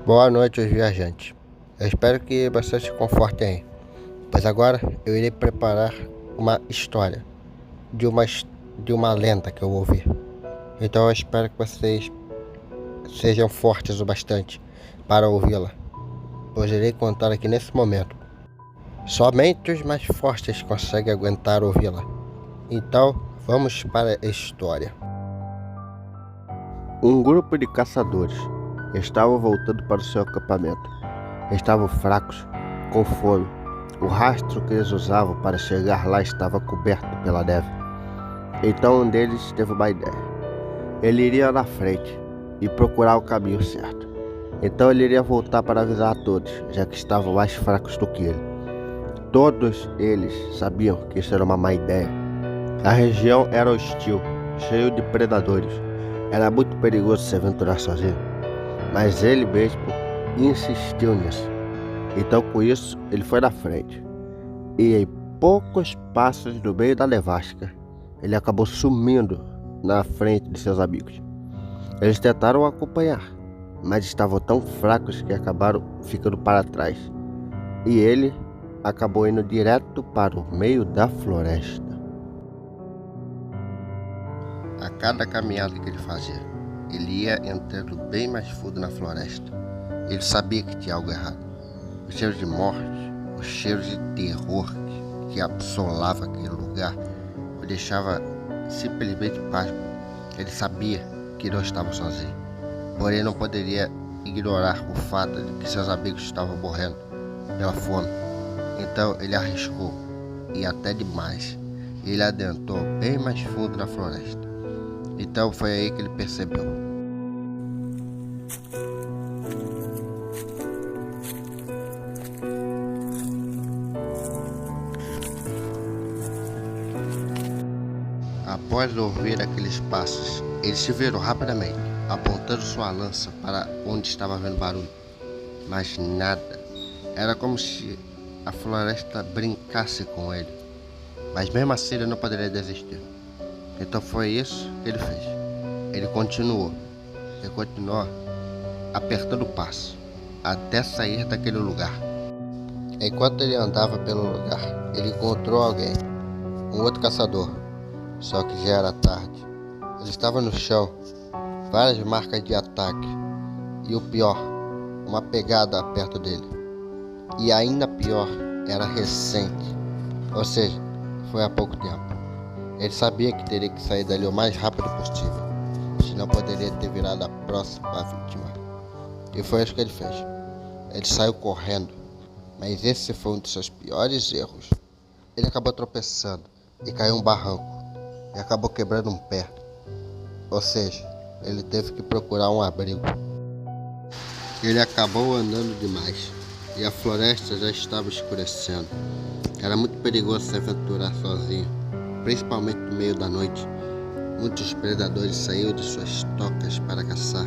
Boa noite, os viajantes. Eu espero que vocês se confortem aí, pois agora eu irei preparar uma história de uma lenda que eu ouvi. Então eu espero que vocês sejam fortes o bastante para ouvi-la, pois irei contar aqui nesse momento. Somente os mais fortes conseguem aguentar ouvi-la. Então vamos para a história. Um grupo de caçadores estavam voltando para o seu acampamento. Estavam fracos, com fome. O rastro que eles usavam para chegar lá estava coberto pela neve. Então um deles teve uma ideia. Ele iria na frente e procurar o caminho certo. Então ele iria voltar para avisar a todos, já que estavam mais fracos do que ele. Todos eles sabiam que isso era uma má ideia. A região era hostil, cheio de predadores. Era muito perigoso se aventurar sozinho. Mas ele mesmo insistiu nisso. Então com isso ele foi na frente. E em poucos passos do meio da nevasca, ele acabou sumindo na frente de seus amigos. Eles tentaram o acompanhar, mas estavam tão fracos que acabaram ficando para trás. E ele acabou indo direto para o meio da floresta. A cada caminhada que ele fazia, ele ia entrando bem mais fundo na floresta. Ele sabia que tinha algo errado. O cheiro de morte, o cheiro de terror que assolava aquele lugar, o deixava simplesmente pasmo. Ele sabia que não estava sozinho, porém não poderia ignorar o fato de que seus amigos estavam morrendo pela fome. Então ele arriscou, e até demais. Ele adentrou bem mais fundo na floresta. Então foi aí que ele percebeu. Após ouvir aqueles passos, ele se virou rapidamente, apontando sua lança para onde estava vendo barulho. Mas nada. Era como se a floresta brincasse com ele. Mas mesmo assim ele não poderia desistir. Então foi isso que ele fez. Ele continuou apertando o passo, até sair daquele lugar. Enquanto ele andava pelo lugar, ele encontrou alguém, um outro caçador. Só que já era tarde. Ele estava no chão, várias marcas de ataque. E o pior, uma pegada perto dele. E ainda pior, era recente. Ou seja, foi há pouco tempo. Ele sabia que teria que sair dali o mais rápido possível, senão poderia ter virado a próxima vítima. E foi isso que ele fez. Ele saiu correndo, mas esse foi um dos seus piores erros. Ele acabou tropeçando e caiu em um barranco, e acabou quebrando um pé. Ou seja, ele teve que procurar um abrigo. Ele acabou andando demais, e a floresta já estava escurecendo. Era muito perigoso se aventurar sozinho, principalmente no meio da noite. Muitos predadores saíram de suas tocas para caçar.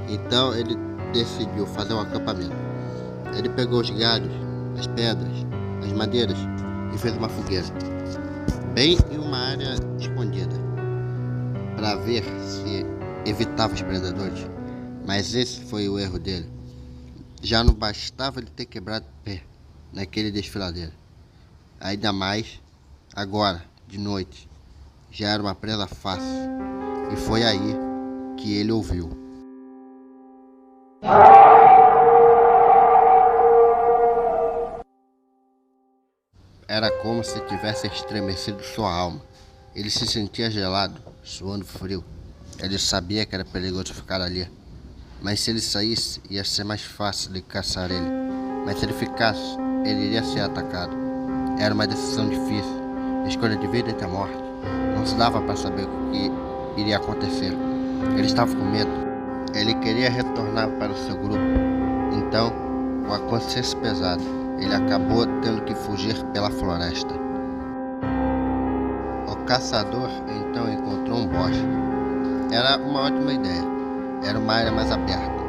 Então ele decidiu fazer um acampamento. Ele pegou os galhos, as pedras, as madeiras e fez uma fogueira, bem em uma área escondida, para ver se evitava os predadores. Mas esse foi o erro dele. Já não bastava ele ter quebrado o pé naquele desfiladeiro. Ainda mais agora, de noite, já era uma presa fácil. E foi aí que ele ouviu. Era como se tivesse estremecido sua alma. Ele se sentia gelado, suando frio. Ele sabia que era perigoso ficar ali. Mas se ele saísse, ia ser mais fácil de caçar ele. Mas se ele ficasse, ele iria ser atacado. Era uma decisão difícil. Escolha de vida e morte. Não se dava para saber o que iria acontecer. Ele estava com medo. Ele queria retornar para o seu grupo. Então, com a consciência pesada, ele acabou tendo que fugir pela floresta. O caçador então encontrou um bosque. Era uma ótima ideia. Era uma área mais aberta.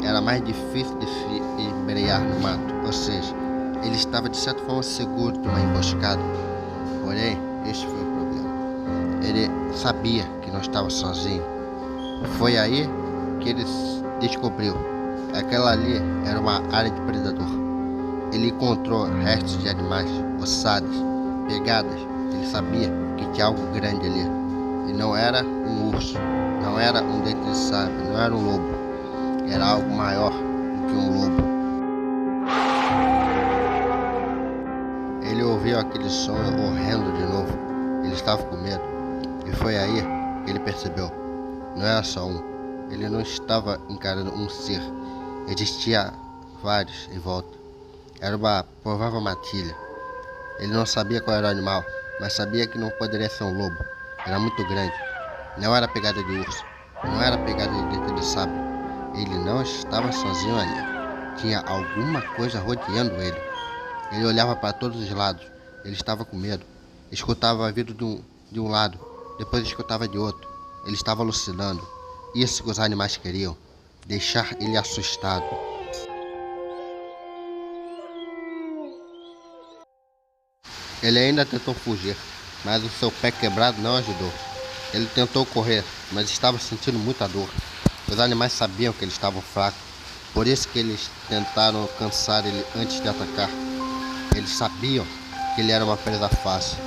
Era mais difícil de se embrear no mato. Ou seja, ele estava de certa forma seguro de uma emboscada. Porém, este foi o problema. Ele sabia que não estava sozinho. Foi aí que ele descobriu Aquela ali era uma área de predador. Ele encontrou restos de animais, ossadas, pegadas. Ele sabia que tinha algo grande ali. E não era um urso, não era um dente de sabre, não era um lobo. Era algo maior do que um lobo. Ele ouviu aquele som horrendo de novo. Ele estava com medo. E foi aí que ele percebeu. Não era só um. Ele não estava encarando um ser. Existia vários em volta. Era uma provável matilha. Ele não sabia qual era o animal, mas sabia que não poderia ser um lobo. Era muito grande. Não era pegada de urso. Não era pegada de dente de sabre. Ele não estava sozinho ali. Tinha alguma coisa rodeando ele. Ele olhava para todos os lados. Ele estava com medo. Escutava vindo de um lado, depois escutava de outro. Ele estava alucinando. Isso que os animais queriam, deixar ele assustado. Ele ainda tentou fugir, mas o seu pé quebrado não ajudou. Ele tentou correr, mas estava sentindo muita dor. Os animais sabiam que ele estava fraco, por isso que eles tentaram alcançar ele antes de atacar. Eles sabiam que ele era uma presa fácil.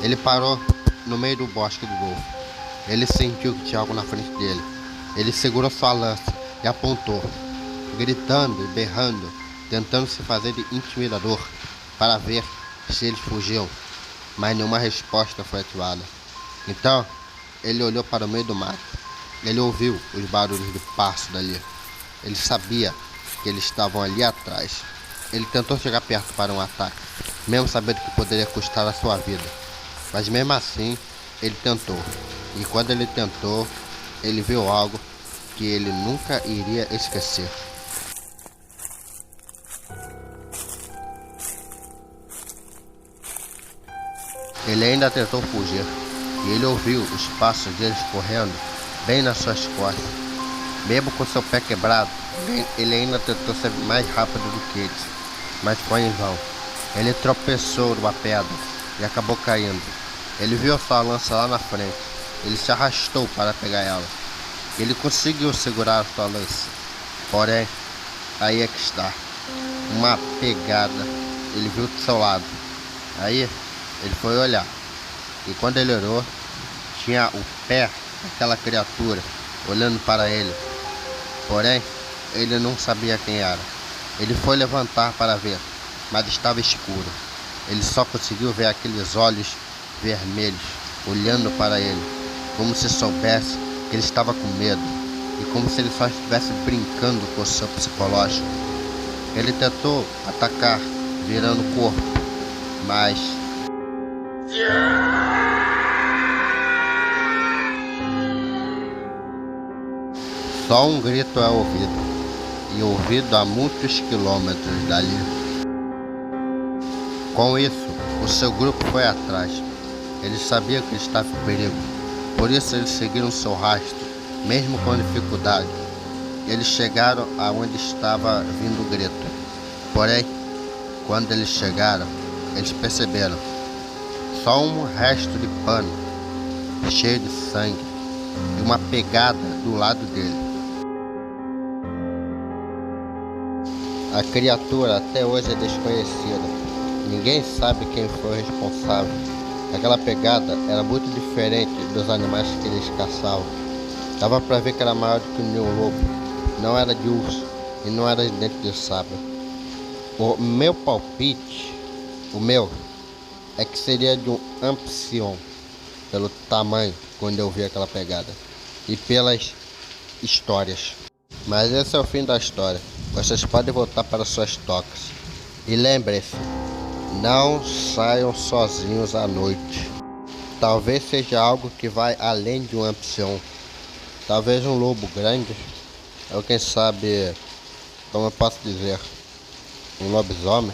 Ele parou no meio do bosque de novo. Ele sentiu que tinha algo na frente dele. Ele segurou sua lança e apontou, gritando e berrando, tentando se fazer de intimidador para ver se eles fugiam, mas nenhuma resposta foi ativada. Então, ele olhou para o meio do mato. Ele ouviu os barulhos de passo dali. Ele sabia que eles estavam ali atrás. Ele tentou chegar perto para um ataque, mesmo sabendo que poderia custar a sua vida. Mas mesmo assim, ele tentou. E quando ele tentou, ele viu algo que ele nunca iria esquecer. Ele ainda tentou fugir, e ele ouviu os passos deles correndo bem nas suas costas. Mesmo com seu pé quebrado, ele ainda tentou ser mais rápido do que eles, mas foi em vão. Ele tropeçou numa pedra e acabou caindo. Ele viu sua lança lá na frente. Ele se arrastou para pegar ela. Ele conseguiu segurar sua lança. Porém, aí é que está. Uma pegada. Ele viu do seu lado. Aí, ele foi olhar. E quando ele olhou, tinha o pé daquela criatura olhando para ele. Porém, ele não sabia quem era. Ele foi levantar para ver, mas estava escuro. Ele só conseguiu ver aqueles olhos vermelhos olhando para ele, como se soubesse que ele estava com medo e como se ele só estivesse brincando com o seu psicológico. Ele tentou atacar, virando o corpo, mas só um grito é ouvido, e ouvido a muitos quilômetros dali. Com isso, o seu grupo foi atrás. Eles sabiam que ele estava em perigo, por isso eles seguiram seu rastro, mesmo com dificuldade. Eles chegaram aonde estava vindo o grito. Porém, quando eles chegaram, eles perceberam só um resto de pano, cheio de sangue, e uma pegada do lado dele. A criatura até hoje é desconhecida. Ninguém sabe quem foi o responsável. Aquela pegada era muito diferente dos animais que eles caçavam. Dava para ver que era maior do que um lobo. Não era de urso e não era de dente de sabre. O meu palpite, é que seria de um Amphion, pelo tamanho quando eu vi aquela pegada e pelas histórias. Mas esse é o fim da história. Vocês podem voltar para suas tocas. E lembrem-se, não saiam sozinhos à noite. Talvez seja algo que vai além de um Amphion. Talvez um lobo grande. Ou quem sabe, como eu posso dizer, um lobisomem.